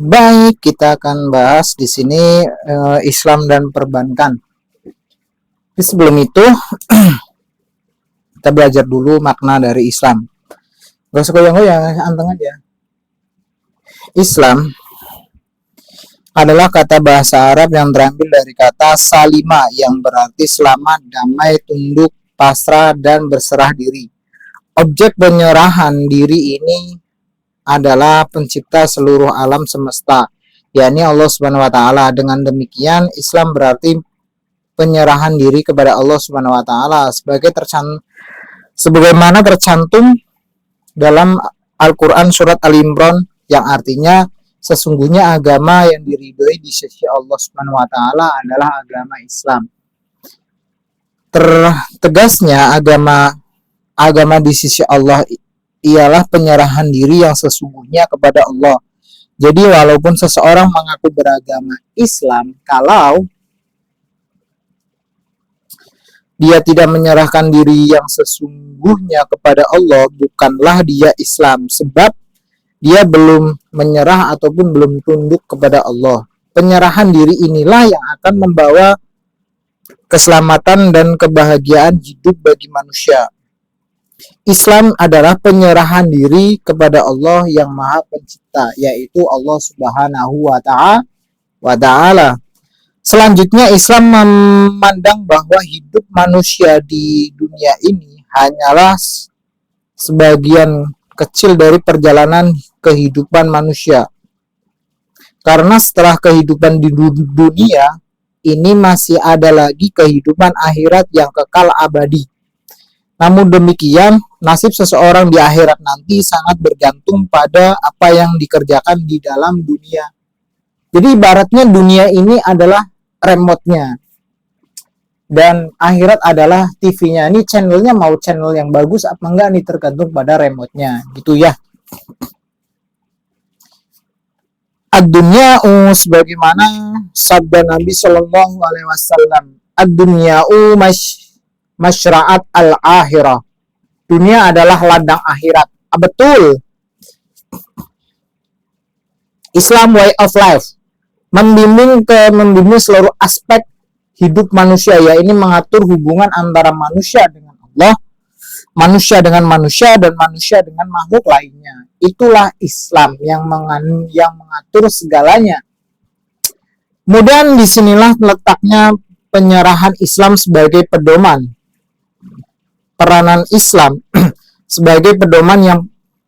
Baik, kita akan bahas di sini Islam dan perbankan. Tapi sebelum itu, kita belajar dulu makna dari Islam. Gak usah goyang-goyang, anteng aja. Islam adalah kata bahasa Arab yang terambil dari kata salima yang berarti selamat, damai, tunduk, pasrah, dan berserah diri. Objek penyerahan diri ini adalah pencipta seluruh alam semesta, yakni Allah Subhanahu wa taala. Dengan demikian, Islam berarti penyerahan diri kepada Allah Subhanahu wa taala sebagaimana tercantum dalam Al-Qur'an surat Al-Imran yang artinya sesungguhnya agama yang diridhoi di sisi Allah Subhanahu wa taala adalah agama Islam. Tegasnya agama di sisi Allah ialah penyerahan diri yang sesungguhnya kepada Allah. Jadi walaupun seseorang mengaku beragama Islam, kalau dia tidak menyerahkan diri yang sesungguhnya kepada Allah, bukanlah dia Islam, sebab dia belum menyerah ataupun belum tunduk kepada Allah. Penyerahan diri inilah yang akan membawa keselamatan dan kebahagiaan hidup bagi manusia. Islam adalah penyerahan diri kepada Allah yang Maha Pencipta, yaitu Allah Subhanahu wa taala. Selanjutnya, Islam memandang bahwa hidup manusia di dunia ini hanyalah sebagian kecil dari perjalanan kehidupan manusia. Karena setelah kehidupan di dunia ini masih ada lagi kehidupan akhirat yang kekal abadi. Namun demikian, nasib seseorang di akhirat nanti sangat bergantung pada apa yang dikerjakan di dalam dunia. Jadi ibaratnya dunia ini adalah remote-nya. Dan akhirat adalah TV-nya. Ini channelnya mau channel yang bagus apa enggak nih tergantung pada remote-nya. Gitu ya. Ad-dunya'u sebagaimana sabda Nabi Shallallahu alaihi wasallam, ad-dunya'u masyra'at al-akhirah. Dunia adalah ladang akhirat. Betul. Islam way of life membimbing seluruh aspek hidup manusia, yaitu mengatur hubungan antara manusia dengan Allah, manusia dengan manusia, dan manusia dengan makhluk lainnya. Itulah Islam yang mengatur segalanya. Kemudian disinilah letaknya penyerahan Islam sebagai pedoman. Peranan Islam sebagai pedoman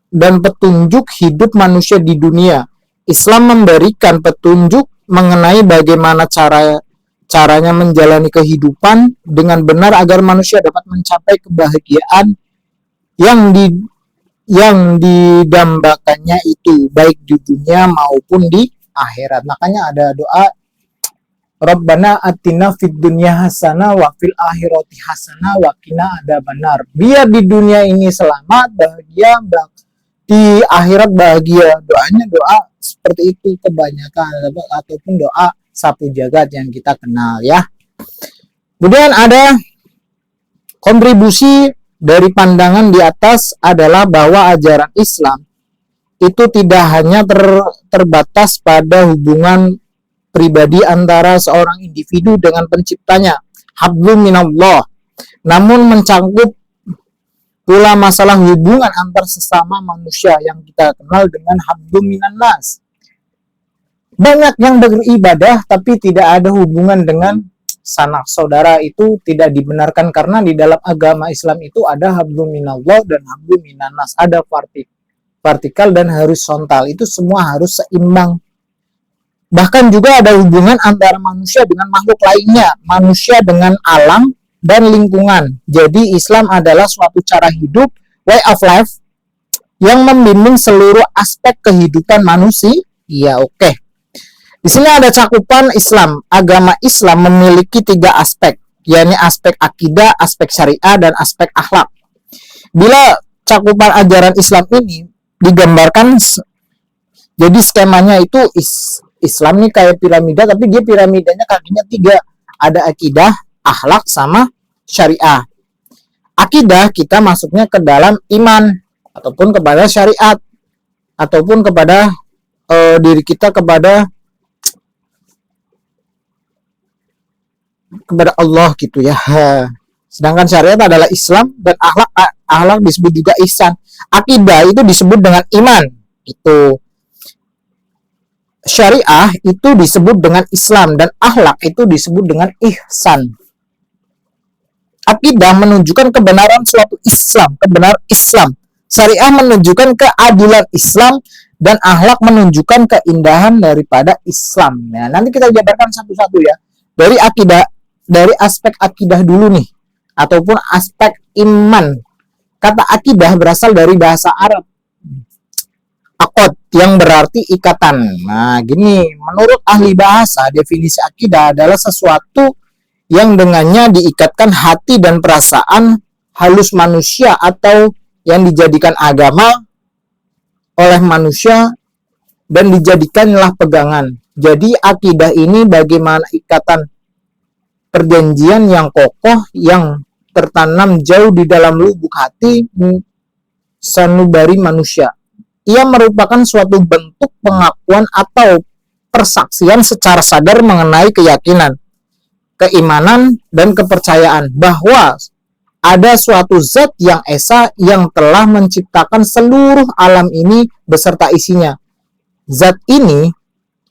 dan petunjuk hidup manusia di dunia. Islam memberikan petunjuk mengenai bagaimana caranya menjalani kehidupan dengan benar agar manusia dapat mencapai kebahagiaan yang didambakannya itu, baik di dunia maupun di akhirat. Makanya ada doa Rabbana atina fid dunya hasanah wa fil akhirati hasanah wa qina adzabannar. Biar di dunia ini selamat, bahagia, di akhirat bahagia. Doanya doa seperti itu kebanyakan, ataupun doa sapu jagat yang kita kenal ya. Kemudian ada kontribusi dari pandangan di atas adalah bahwa ajaran Islam itu tidak hanya terbatas pada hubungan pribadi antara seorang individu dengan penciptanya, hablum minallah, namun mencangkup pula masalah hubungan antar sesama manusia yang kita kenal dengan hablum minannas. Banyak yang beribadah tapi tidak ada hubungan dengan sanak saudara, itu tidak dibenarkan, karena di dalam agama Islam itu ada hablum minallah dan hablum minannas, ada vertikal dan horizontal, itu semua harus seimbang. Bahkan juga ada hubungan antara manusia dengan makhluk lainnya, manusia dengan alam dan lingkungan. Jadi Islam adalah suatu cara hidup, way of life, yang membimbing seluruh aspek kehidupan manusia. Iya, oke. Di sini ada cakupan Islam. Agama Islam memiliki 3 aspek, yakni aspek akidah, aspek syariah, dan aspek akhlak. Bila cakupan ajaran Islam ini digambarkan, jadi skemanya itu Islam nih kayak piramida, tapi dia piramidanya kakinya 3. Ada akidah, akhlak, sama syariah. Akidah kita masuknya ke dalam iman, ataupun kepada syariat, ataupun kepada diri kita kepada Allah gitu ya. Sedangkan syariat adalah Islam dan akhlak disebut juga ihsan. Akidah itu disebut dengan iman. Itu syariah itu disebut dengan Islam dan akhlak itu disebut dengan ihsan. Akidah menunjukkan kebenaran suatu Islam, kebenaran Islam. Syariah menunjukkan keadilan Islam dan akhlak menunjukkan keindahan daripada Islam. Nah, nanti kita jabarkan satu-satu ya. Dari akidah, dari aspek akidah dulu nih, ataupun aspek iman. Kata akidah berasal dari bahasa Arab. Akod yang berarti ikatan. Nah, gini, menurut ahli bahasa, definisi akidah adalah sesuatu yang dengannya diikatkan hati dan perasaan halus manusia atau yang dijadikan agama oleh manusia dan dijadikanlah pegangan. Jadi akidah ini bagaimana ikatan perjanjian yang kokoh yang tertanam jauh di dalam lubuk hati sanubari manusia. Ia merupakan suatu bentuk pengakuan atau persaksian secara sadar mengenai keyakinan, keimanan, dan kepercayaan bahwa ada suatu zat yang esa yang telah menciptakan seluruh alam ini beserta isinya. Zat ini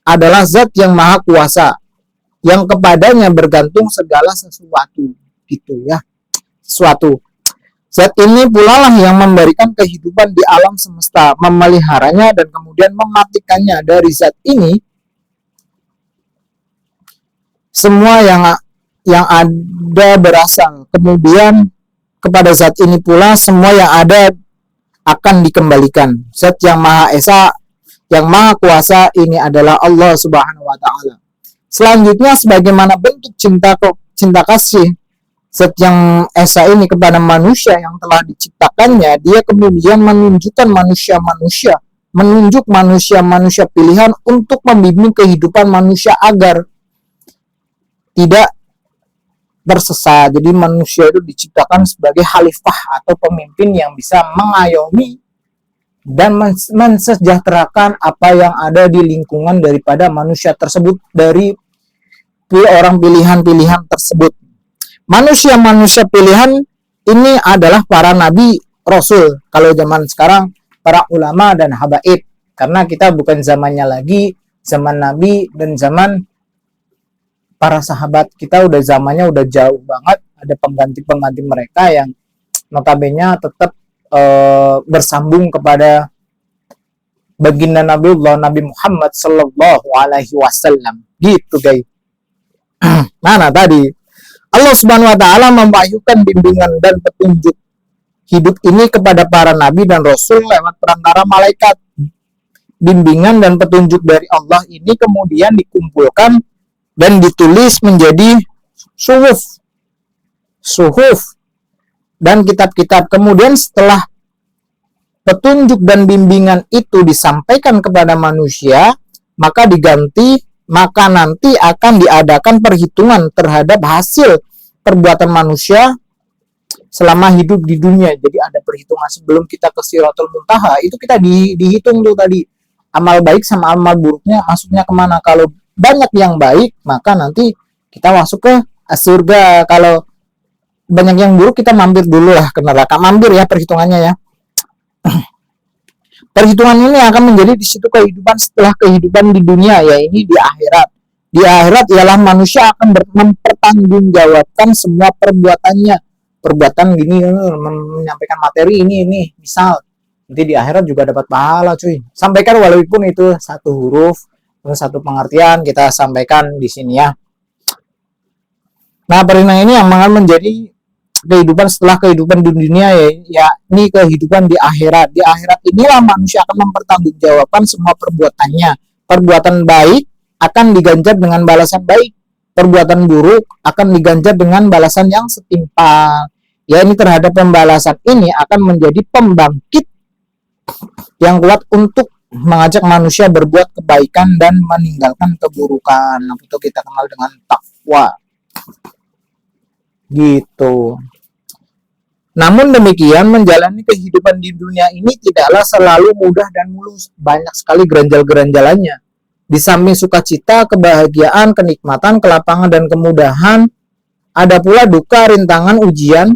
adalah zat yang maha kuasa, yang kepadanya bergantung segala sesuatu. Gitu ya, sesuatu. Zat ini pula lah yang memberikan kehidupan di alam semesta, memeliharanya dan kemudian mematikannya. Dari zat ini, semua yang ada berasal. Kemudian kepada zat ini pula semua yang ada akan dikembalikan. Zat yang maha esa, yang maha kuasa ini adalah Allah Subhanahu wa taala. Selanjutnya sebagaimana bentuk cinta kasih zat yang esa ini kepada manusia yang telah diciptakannya, dia kemudian menunjuk manusia pilihan untuk membimbing kehidupan manusia agar tidak tersesat. Jadi manusia itu diciptakan sebagai khalifah atau pemimpin yang bisa mengayomi dan mensejahterakan apa yang ada di lingkungan daripada manusia tersebut, dari orang pilihan-pilihan tersebut. Manusia pilihan ini adalah para nabi, rasul. Kalau zaman sekarang para ulama dan habaib, karena kita bukan zamannya lagi zaman nabi dan zaman para sahabat. Kita udah zamannya udah jauh banget, ada pengganti mereka yang notabene tetap bersambung kepada baginda Nabiullah Nabi Muhammad sallallahu alaihi wasallam. Gitu guys. Mana tadi Allah Subhanahu wa taala mewahyukan bimbingan dan petunjuk hidup ini kepada para nabi dan rasul lewat perantara malaikat. Bimbingan dan petunjuk dari Allah ini kemudian dikumpulkan dan ditulis menjadi suhuf dan kitab-kitab. Kemudian setelah petunjuk dan bimbingan itu disampaikan kepada manusia, maka nanti akan diadakan perhitungan terhadap hasil perbuatan manusia selama hidup di dunia. Jadi ada perhitungan sebelum kita ke Siratul Muntaha, itu kita dihitung tuh tadi amal baik sama amal buruknya masuknya kemana. Kalau banyak yang baik, maka nanti kita masuk ke surga. Kalau banyak yang buruk, kita mampir dulu lah ke neraka. Mampir ya perhitungannya ya. Perhitungan ini akan menjadi di situ kehidupan setelah kehidupan di dunia, ya ini di akhirat. Di akhirat ialah manusia akan mempertanggungjawabkan semua perbuatannya. Perbuatan gini, menyampaikan materi ini, misal nanti di akhirat juga dapat pahala cuy. Sampaikan walaupun itu satu huruf, satu pengertian kita sampaikan di sini ya. Nah, perhitungan ini yang akan menjadi kehidupan setelah kehidupan di dunia, ya ini kehidupan di akhirat. Di akhirat inilah manusia akan mempertanggungjawabkan semua perbuatannya. Perbuatan baik akan diganjar dengan balasan baik, perbuatan buruk akan diganjar dengan balasan yang setimpal. Ya, ini terhadap pembalasan ini akan menjadi pembangkit yang kuat untuk mengajak manusia berbuat kebaikan dan meninggalkan keburukan. Itu kita kenal dengan takwa. Gitu. Namun demikian, menjalani kehidupan di dunia ini tidaklah selalu mudah dan mulus. Banyak sekali geranjal-geranjalannya. Di samping sukacita, kebahagiaan, kenikmatan, kelapangan, dan kemudahan, ada pula duka, rintangan, ujian,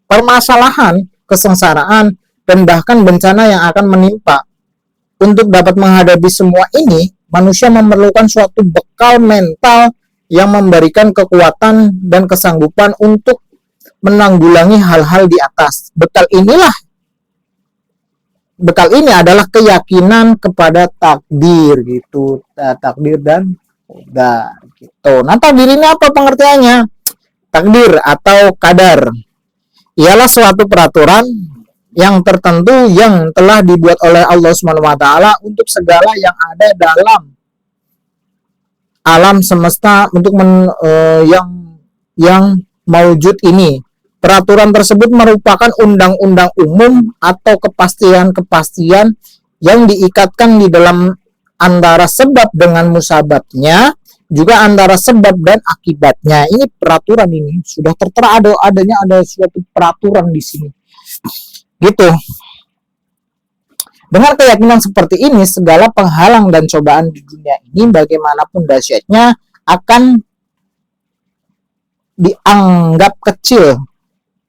permasalahan, kesengsaraan, dan bahkan bencana yang akan menimpa. Untuk dapat menghadapi semua ini, manusia memerlukan suatu bekal mental yang memberikan kekuatan dan kesanggupan untuk menanggulangi hal-hal di atas. Bekal ini adalah keyakinan kepada takdir gitu, takdir dan qadar gitu. Nah, takdir ini apa pengertiannya? Takdir atau qadar ialah suatu peraturan yang tertentu yang telah dibuat oleh Allah Subhanahu wa taala untuk segala yang ada dalam alam semesta untuk yang maujud ini. Peraturan tersebut merupakan undang-undang umum atau kepastian-kepastian yang diikatkan di dalam antara sebab dengan musababnya, juga antara sebab dan akibatnya. Ini peraturan, ini sudah tertera, ada suatu peraturan di sini. Gitu. Dengan keyakinan seperti ini, segala penghalang dan cobaan di dunia ini bagaimanapun dahsyatnya akan dianggap kecil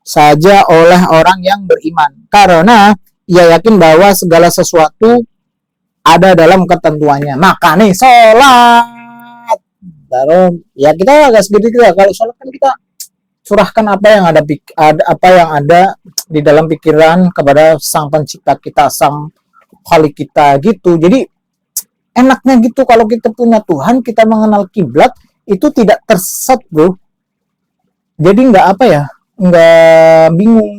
saja oleh orang yang beriman, karena ia yakin bahwa segala sesuatu ada dalam ketentuannya. Maka nih sholat, ya kita agak sedikit ya, kalau sholat kan kita curahkan apa yang ada di dalam pikiran kepada sang pencipta kita, sang khalik kita gitu. Jadi enaknya gitu kalau kita punya Tuhan, kita mengenal kiblat, itu tidak tersesat bro. Jadi nggak bingung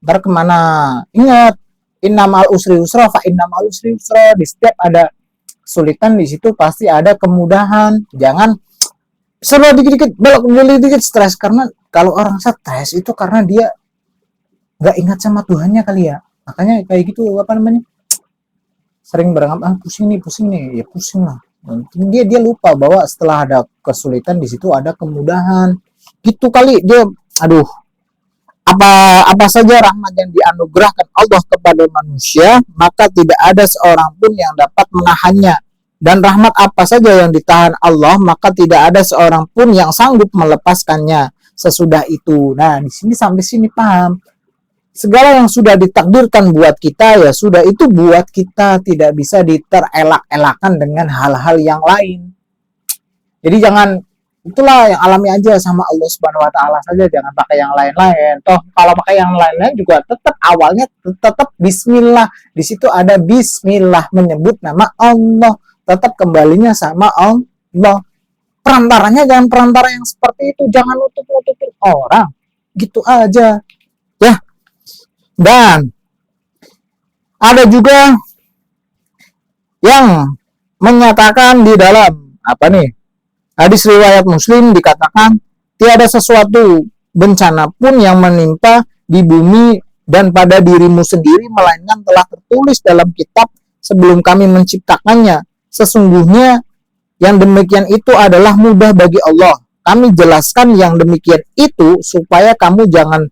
ntar kemana. Ingat, innamal usri yusra fa innamal usri yusra. Di setiap ada kesulitan, di situ pasti ada kemudahan. Jangan serba dikit-dikit, belok dikit stres. Karena kalau orang stres itu karena dia nggak ingat sama Tuhannya kali ya. Makanya kayak gitu, sering beranggap pusing nih, ya pusing lah. Dia lupa bahwa setelah ada kesulitan di situ ada kemudahan. Gitu kali dia, apa saja rahmat yang dianugerahkan Allah kepada manusia, maka tidak ada seorang pun yang dapat menahannya. Dan rahmat apa saja yang ditahan Allah, maka tidak ada seorang pun yang sanggup melepaskannya sesudah itu. Nah, di sini sampai sini paham. Segala yang sudah ditakdirkan buat kita, ya sudah itu buat kita, tidak bisa diterelak-elakan dengan hal-hal yang lain. Jadi itulah yang alami aja sama Allah Subhanahu wa taala saja, jangan pakai yang lain-lain. Toh kalau pakai yang lain-lain juga tetap awalnya tetap bismillah. Di situ ada bismillah, menyebut nama Allah, tetap kembalinya sama Allah. Perantaranya jangan perantara yang seperti itu, jangan nutup-nutupin orang. Gitu aja. Ya. Dan ada juga yang menyatakan di dalam hadis riwayat Muslim dikatakan, tiada sesuatu bencana pun yang menimpa di bumi dan pada dirimu sendiri, melainkan telah tertulis dalam kitab sebelum kami menciptakannya. Sesungguhnya yang demikian itu adalah mudah bagi Allah. Kami jelaskan yang demikian itu supaya kamu jangan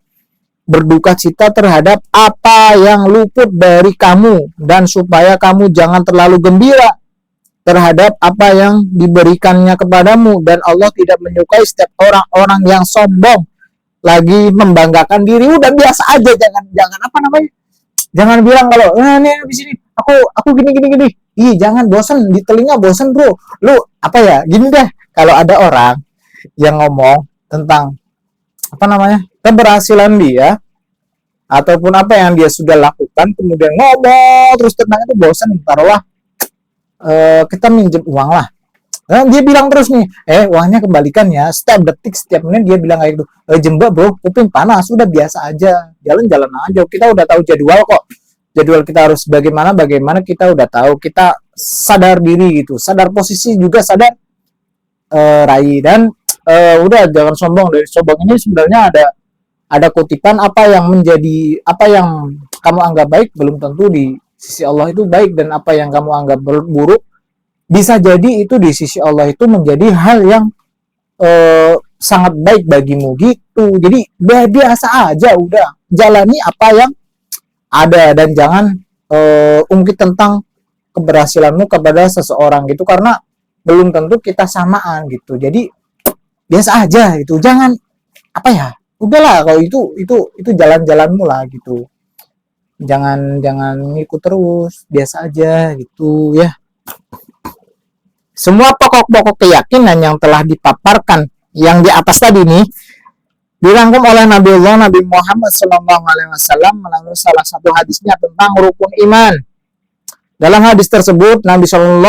berduka cita terhadap apa yang luput dari kamu, dan supaya kamu jangan terlalu gembira terhadap apa yang diberikannya kepadamu. Dan Allah tidak menyukai setiap orang-orang yang sombong lagi membanggakan diri. Udah biasa aja, jangan bilang kalau nih di sini aku gini. Jangan bosan di telinga, bosan bro. Lu gini deh, kalau ada orang yang ngomong tentang keberhasilan dia ataupun apa yang dia sudah lakukan, kemudian ngomong terus tentang itu, bosan. Taruhlah kita minjem uang lah, dia bilang terus nih, uangnya kembalikan ya, setiap detik, setiap menit dia bilang kayak gitu. Jembak bro, kuping panas, sudah biasa aja, jalan-jalan aja. Kita udah tahu jadwal kok, jadwal kita harus bagaimana kita udah tahu. Kita sadar diri gitu, sadar posisi juga, sadar raih. Dan udah jangan sombong. Dari sombong ini sebenarnya ada kutipan, apa yang kamu anggap baik belum tentu di sisi Allah itu baik, dan apa yang kamu anggap buruk bisa jadi itu di sisi Allah itu menjadi hal yang sangat baik bagimu gitu. Jadi biasa aja, udah jalani apa yang ada dan jangan ungkit tentang keberhasilanmu kepada seseorang gitu, karena belum tentu kita samaan gitu. Jadi biasa aja itu, jangan apa ya, udahlah kalau itu jalan-jalanmu lah gitu, jangan jangan ngikut terus, biasa aja gitu ya. Semua pokok-pokok keyakinan yang telah dipaparkan yang di atas tadi nih dirangkum oleh Nabi Muhammad SAW melalui salah satu hadisnya tentang rukun iman. Dalam hadis tersebut, Nabi SAW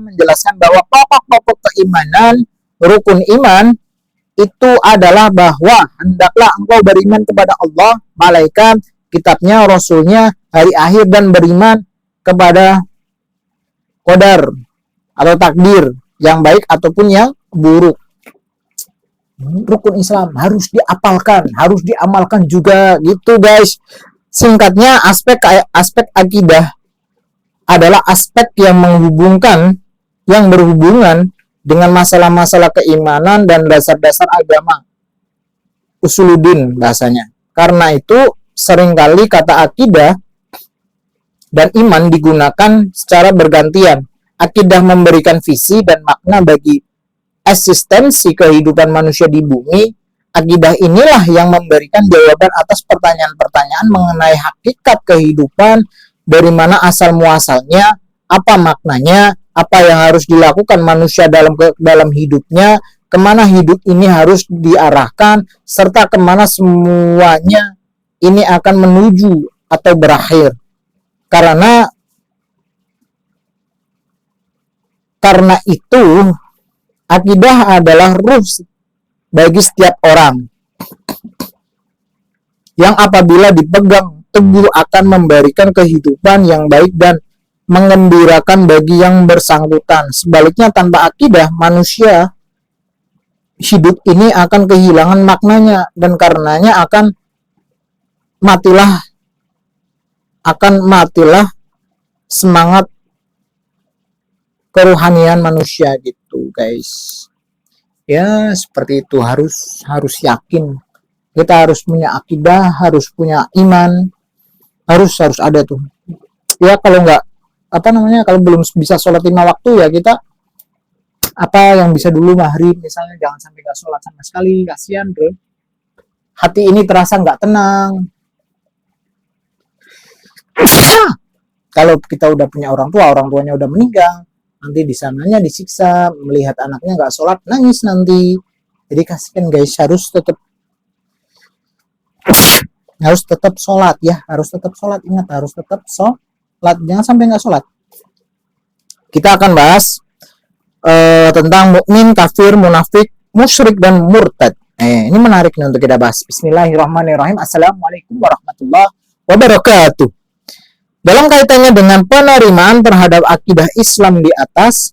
menjelaskan bahwa pokok-pokok keimanan, rukun iman, itu adalah bahwa hendaklah engkau beriman kepada Allah, malaikat, kitabnya, rasulnya, hari akhir, dan beriman kepada qadar atau takdir yang baik ataupun yang buruk. Rukun Islam harus diapalkan, harus diamalkan juga gitu guys. Singkatnya, aspek akidah adalah aspek yang berhubungan dengan masalah-masalah keimanan dan dasar-dasar agama, usuluddin bahasanya. Karena itu seringkali kata akidah dan iman digunakan secara bergantian. Akidah memberikan visi dan makna bagi eksistensi kehidupan manusia di bumi. Akidah inilah yang memberikan jawaban atas pertanyaan-pertanyaan mengenai hakikat kehidupan, dari mana asal muasalnya, apa maknanya, apa yang harus dilakukan manusia dalam hidupnya, kemana hidup ini harus diarahkan, serta kemana semuanya ini akan menuju atau berakhir. Karena itu akidah adalah ruh bagi setiap orang yang apabila dipegang teguh akan memberikan kehidupan yang baik dan mengembirakan bagi yang bersangkutan. Sebaliknya, tanpa akidah, manusia hidup ini akan kehilangan maknanya dan karenanya akan matilah semangat kerohanian manusia gitu guys. Ya seperti itu, harus yakin, kita harus punya akidah, harus punya iman, harus ada tuh ya. Kalau nggak kalau belum bisa sholat 5 waktu ya kita yang bisa dulu maghrib misalnya, jangan sampai nggak sholat sama sekali, kasihan bro, hati ini terasa nggak tenang. Kalau kita udah punya orang tuanya udah meninggal, nanti di sananya disiksa, melihat anaknya nggak sholat nangis nanti. Jadi kasihan guys, harus tetap sholat ya, harus tetap sholat, ingat harus tetap sholat, jangan sampai nggak sholat. Kita akan bahas tentang mukmin, kafir, munafik, musyrik, dan murtad. Ini menarik nih untuk kita bahas. Bismillahirrahmanirrahim. Assalamualaikum warahmatullahi wabarakatuh. Dalam kaitannya dengan penerimaan terhadap akidah Islam di atas,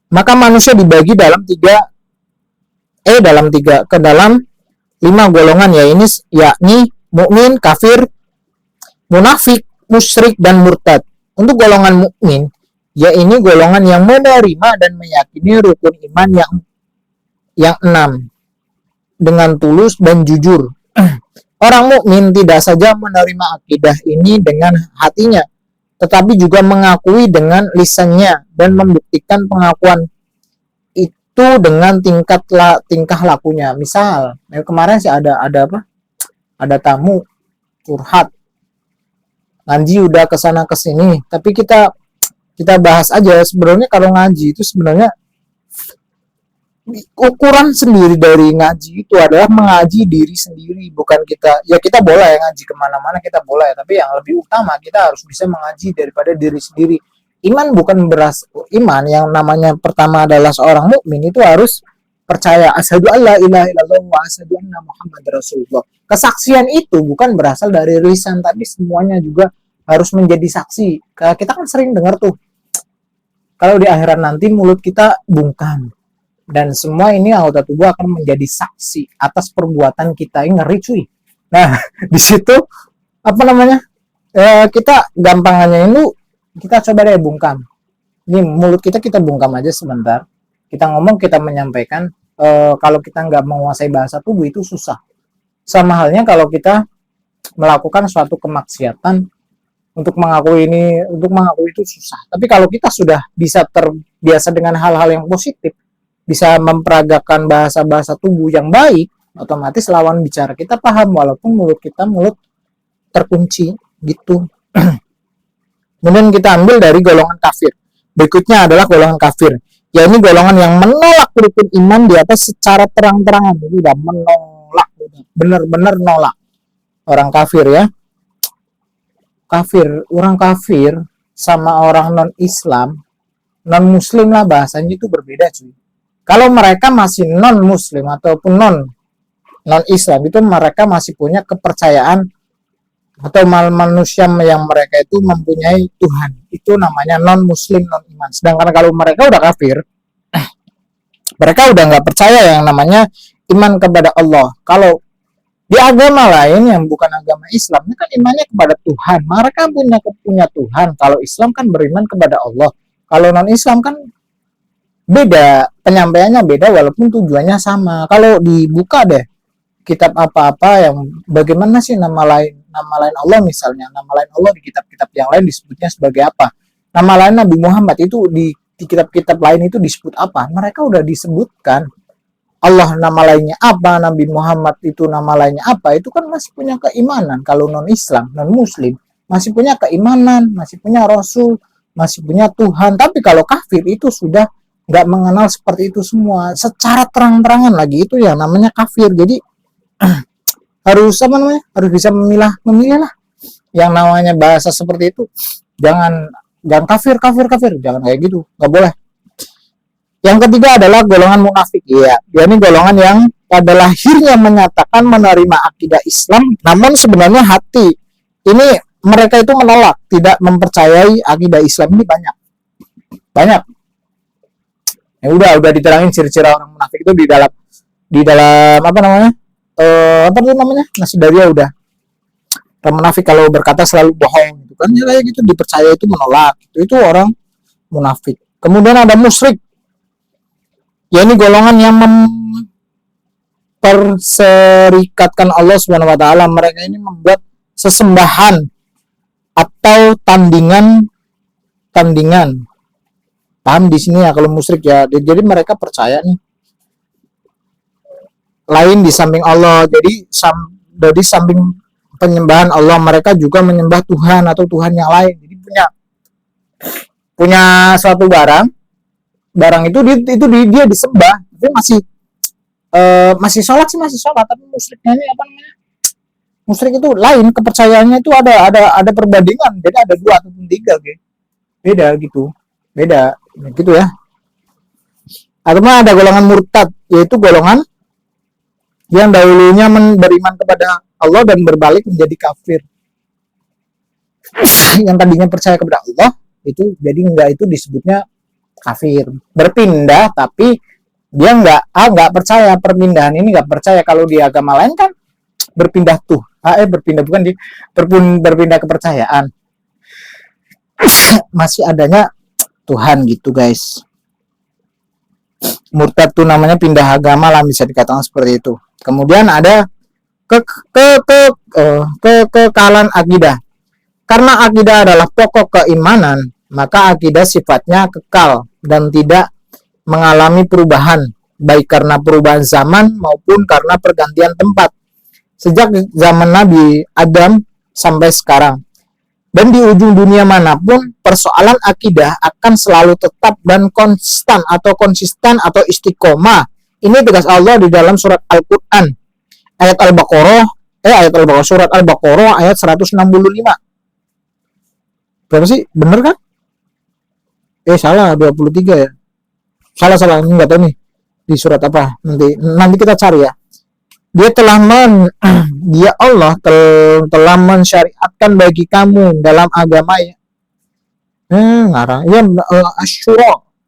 maka manusia dibagi dalam 5 golongan yakni mukmin, kafir, munafik, musyrik, dan murtad. Untuk golongan mukmin, ini golongan yang menerima dan meyakini rukun iman yang 6 dengan tulus dan jujur. Orang mukmin tidak saja menerima akidah ini dengan hatinya, tetapi juga mengakui dengan lisannya dan membuktikan pengakuan itu dengan tingkah lakunya. Misal, kemarin sih ada tamu curhat, ngaji udah kesana kesini, tapi kita bahas aja sebenarnya kalau ngaji itu sebenarnya ukuran sendiri dari ngaji itu adalah mengaji diri sendiri, bukan kita boleh ngaji kemana-mana, kita boleh, tapi yang lebih utama kita harus bisa mengaji daripada diri sendiri. Iman yang namanya pertama adalah seorang mukmin itu harus percaya asyhadu alla ilaha illallah wa asyhadu anna muhammadar rasulullah. Kesaksian itu bukan berasal dari lisan, tapi semuanya juga harus menjadi saksi. Kita kan sering dengar tuh, kalau di akhirat nanti mulut kita bungkam dan semua ini anggota tubuh akan menjadi saksi atas perbuatan kita. Ini ngeri cuy. Nah di situ kita gampangannya itu, kita coba deh bungkam. Ini mulut kita bungkam aja sebentar. Kita ngomong, kita menyampaikan, kalau kita nggak menguasai bahasa tubuh itu susah. Sama halnya kalau kita melakukan suatu kemaksiatan, untuk mengakui itu susah. Tapi kalau kita sudah bisa terbiasa dengan hal-hal yang positif, bisa memperagakan bahasa-bahasa tubuh yang baik, otomatis lawan bicara kita paham walaupun mulut kita mulut terkunci gitu. Kemudian kita ambil dari golongan kafir. Berikutnya adalah golongan kafir. Ya, ini golongan yang menolak rukun iman di atas secara terang-terangan. Jadi udah menolak, benar-benar nolak. Orang kafir ya. Orang kafir sama orang non-Islam, non-Muslim lah bahasanya itu berbeda cuy. Kalau mereka masih non-Muslim ataupun non-Islam itu mereka masih punya kepercayaan atau manusia yang mereka itu mempunyai Tuhan. Itu namanya non-Muslim, non-iman. Sedangkan kalau mereka udah kafir, mereka udah nggak percaya yang namanya iman kepada Allah. Kalau di agama lain yang bukan agama Islam, ini kan imannya kepada Tuhan. Mereka punya Tuhan. Kalau Islam kan beriman kepada Allah. Kalau non-Islam kan beda, penyampaiannya beda walaupun tujuannya sama. Kalau dibuka deh kitab apa-apa yang bagaimana sih nama lain Allah misalnya, nama lain Allah di kitab-kitab yang lain disebutnya sebagai apa? Nama lain Nabi Muhammad itu di kitab-kitab lain itu disebut apa? Mereka udah disebutkan. Allah nama lainnya apa, Nabi Muhammad itu nama lainnya apa, itu kan masih punya keimanan. Kalau non-Islam, non-Muslim masih punya keimanan, masih punya Rasul, masih punya Tuhan. Tapi kalau kafir itu sudah nggak mengenal seperti itu semua secara terang-terangan lagi, itu yang namanya kafir. Jadi harus harus bisa memilah lah yang namanya bahasa seperti itu. Jangan kafir, jangan kayak gitu, nggak boleh. Yang ketiga adalah golongan munafik. Ya, ini golongan yang pada lahirnya menyatakan menerima akidah Islam, namun sebenarnya hati ini mereka itu menolak, tidak mempercayai akidah Islam. Ini banyak. Ya udah diterangin ciri-ciri orang munafik itu di dalam apa namanya? Nasi Daria udah. Orang munafik kalau berkata selalu bohong, gitu kan? Ya kayak gitu, dipercaya itu menolak. Itu orang munafik. Kemudian ada musyrik. Ya, ini golongan yang memperserikatkan Allah Subhanahu wa taala. Mereka ini membuat sesembahan atau tandingan. Paham di sini ya kalau musyrik ya. Jadi mereka percaya nih lain di samping Allah. Jadi samping penyembahan Allah, mereka juga menyembah Tuhan atau Tuhan yang lain. Jadi punya suatu barang itu dia disembah, tapi masih sholat tapi musyriknya ini apa namanya? Musyrik itu lain, kepercayaannya itu ada perbandingan, jadi ada 2 atau 3 gitu. Beda gitu ya. Atau ada golongan murtad, yaitu golongan yang dahulunya beriman kepada Allah dan berbalik menjadi kafir. Yang tadinya percaya kepada Allah itu jadi enggak, itu disebutnya kafir. Berpindah tapi dia nggak percaya, perpindahan ini nggak percaya. Kalau di agama lain kan berpindah kepercayaan. Masih adanya Tuhan gitu guys. Murtad tuh namanya pindah agama lah, bisa dikatakan seperti itu. Kemudian ada kekekalan akidah. Karena akidah adalah pokok keimanan, maka akidah sifatnya kekal dan tidak mengalami perubahan, baik karena perubahan zaman maupun karena pergantian tempat, sejak zaman Nabi Adam sampai sekarang. Dan di ujung dunia manapun, persoalan akidah akan selalu tetap dan konstan atau konsisten atau istiqomah. Ini tegas Allah di dalam surat Al-Quran, ayat Al-Baqarah, surat Al-Baqarah ayat 165. Berapa sih? Bener kan? Salah, 23 ya. Salah, enggak tahu nih. Di surat apa? Nanti kita cari ya. Dia Allah telah mensyariatkan bagi kamu dalam agama ya.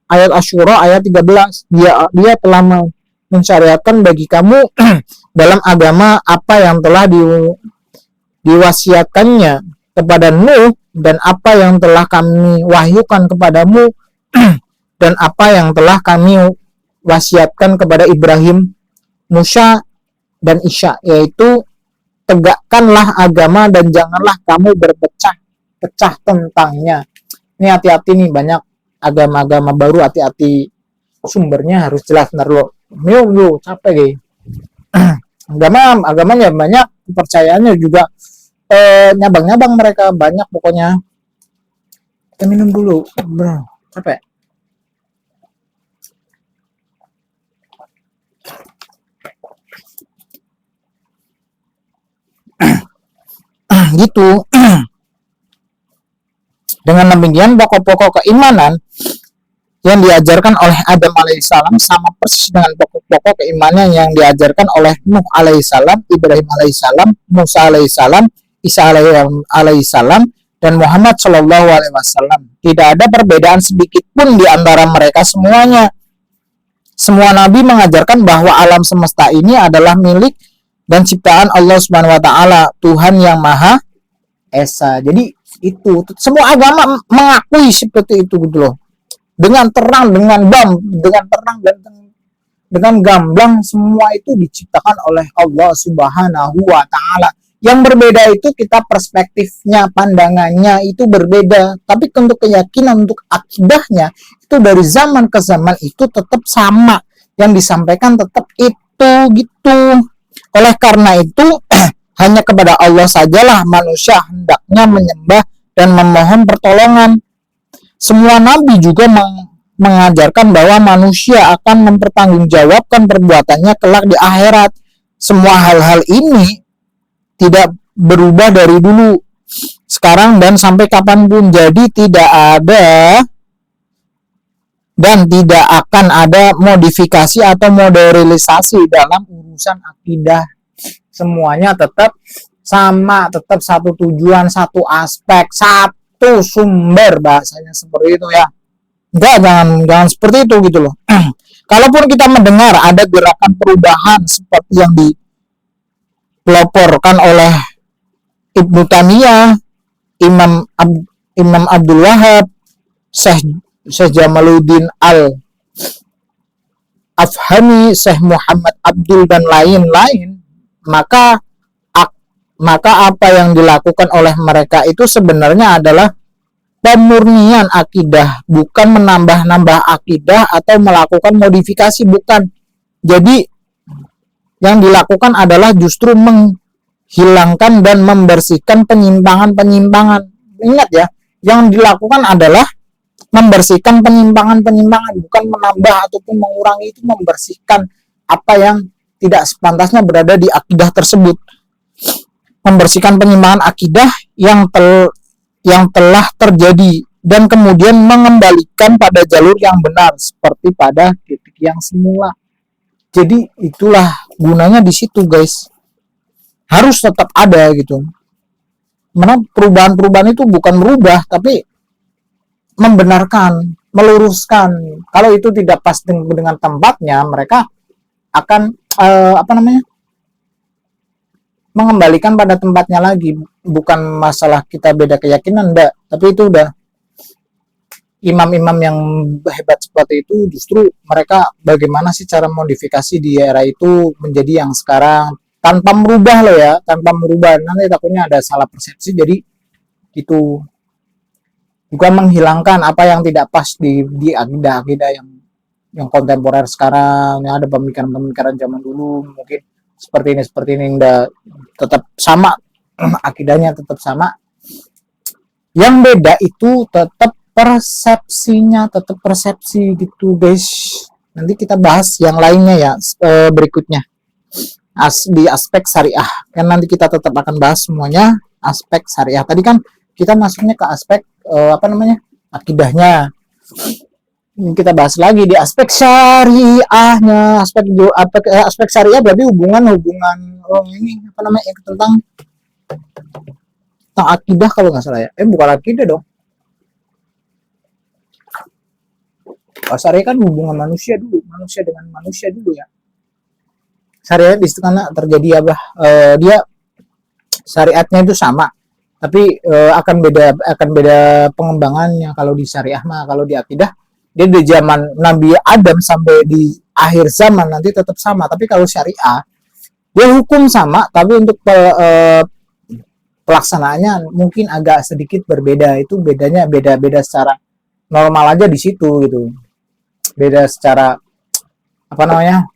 Ayat Asyura ayat 13. Dia telah mensyariatkan bagi kamu dalam agama apa yang telah diwasiatkannya kepada Nuh dan apa yang telah kami wahyukan kepadamu dan apa yang telah kami wasiatkan kepada Ibrahim, Musa, dan Isa, yaitu tegakkanlah agama dan janganlah kamu berpecah-pecah tentangnya. Ini hati-hati nih, banyak agama-agama baru, hati-hati sumbernya harus jelas. Ntar lo capek guys. Agamanya banyak, kepercayaannya juga nyabang-nyabang mereka banyak pokoknya. Kita minum dulu, bro, capek. Gitu. Dengan demikian pokok-pokok keimanan yang diajarkan oleh Adam alaihissalam sama persis dengan pokok-pokok keimanan yang diajarkan oleh Nuh alaihissalam, Ibrahim alaihissalam, Musa alaihissalam, Isa alaihissalam, dan Muhammad Shallallahu alaihi wasallam. Tidak ada perbedaan sedikit pun di antara mereka semuanya. Semua nabi mengajarkan bahwa alam semesta ini adalah milik dan ciptaan Allah Subhanahu wa taala, Tuhan yang Maha Esa. Jadi itu semua agama mengakui seperti itu gitu loh. Dengan terang, dengan terang dan dengan gamblang, semua itu diciptakan oleh Allah Subhanahu wa taala. Yang berbeda itu kita perspektifnya, pandangannya itu berbeda. Tapi untuk keyakinan, untuk akidahnya itu dari zaman ke zaman itu tetap sama. Yang disampaikan tetap itu gitu. Oleh karena itu hanya kepada Allah sajalah manusia hendaknya menyembah dan memohon pertolongan. Semua nabi juga mengajarkan bahwa manusia akan mempertanggungjawabkan perbuatannya kelak di akhirat. Semua hal-hal ini tidak berubah dari dulu, sekarang, dan sampai kapanpun. Jadi tidak ada dan tidak akan ada modifikasi atau modernisasi dalam urusan akidah. Semuanya tetap sama, tetap satu tujuan, satu aspek, satu sumber, bahasanya seperti itu ya. Jangan seperti itu gitu loh. Kalaupun kita mendengar ada gerakan perubahan seperti yang dilaporkan oleh Ibnu Taimiyah, Imam Abdul Wahab, Syekh Jamaluddin Al-Afhami, Syekh Muhammad Abdul, dan lain-lain, maka apa yang dilakukan oleh mereka itu sebenarnya adalah pemurnian akidah, bukan menambah-nambah akidah atau melakukan modifikasi, bukan. Jadi yang dilakukan adalah justru menghilangkan dan membersihkan penyimpangan-penyimpangan. Ingat ya, yang dilakukan adalah membersihkan penyimpangan-penyimpangan, bukan menambah ataupun mengurangi. Itu membersihkan apa yang tidak sepantasnya berada di akidah tersebut. Membersihkan penyimpangan akidah yang telah terjadi dan kemudian mengembalikan pada jalur yang benar seperti pada titik yang semula. Jadi itulah gunanya di situ guys. Harus tetap ada gitu. Mana perubahan-perubahan itu bukan merubah tapi membenarkan, meluruskan. Kalau itu tidak pas dengan tempatnya, mereka akan mengembalikan pada tempatnya lagi. Bukan masalah kita beda keyakinan, enggak, tapi itu udah imam-imam yang hebat seperti itu, justru mereka bagaimana sih cara modifikasi di era itu menjadi yang sekarang tanpa merubah loh ya, tanpa merubah. Nanti takutnya ada salah persepsi, jadi itu juga menghilangkan apa yang tidak pas di akidah-akidah yang kontemporer sekarang. Yang ada pemikiran-pemikiran zaman dulu mungkin seperti ini udah tetap sama, akidahnya tetap sama. Yang beda itu tetap persepsinya, tetap persepsi gitu guys. Nanti kita bahas yang lainnya ya berikutnya di aspek syariah. Kan nanti kita tetap akan bahas semuanya aspek syariah. Tadi kan kita masuknya ke aspek akidahnya. Kita bahas lagi di aspek syariahnya. Aspek syariah berarti hubungan tentang akidah kalau nggak salah ya. Bukan akidah dong. Syariah kan hubungan manusia dengan manusia dulu ya. Syariah di situ karena terjadi dia syariatnya itu sama, tapi akan beda pengembangannya. Kalau di syariah mah, kalau di akidah dia dari zaman Nabi Adam sampai di akhir zaman nanti tetap sama. Tapi kalau syariah, dia hukum sama, tapi untuk pelaksanaannya mungkin agak sedikit berbeda. Itu bedanya beda-beda secara normal aja di situ gitu. Beda secara apa namanya?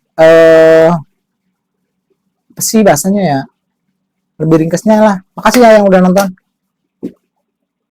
Apa sih bahasanya ya? Lebih ringkasnya lah. Makasih ya yang udah nonton.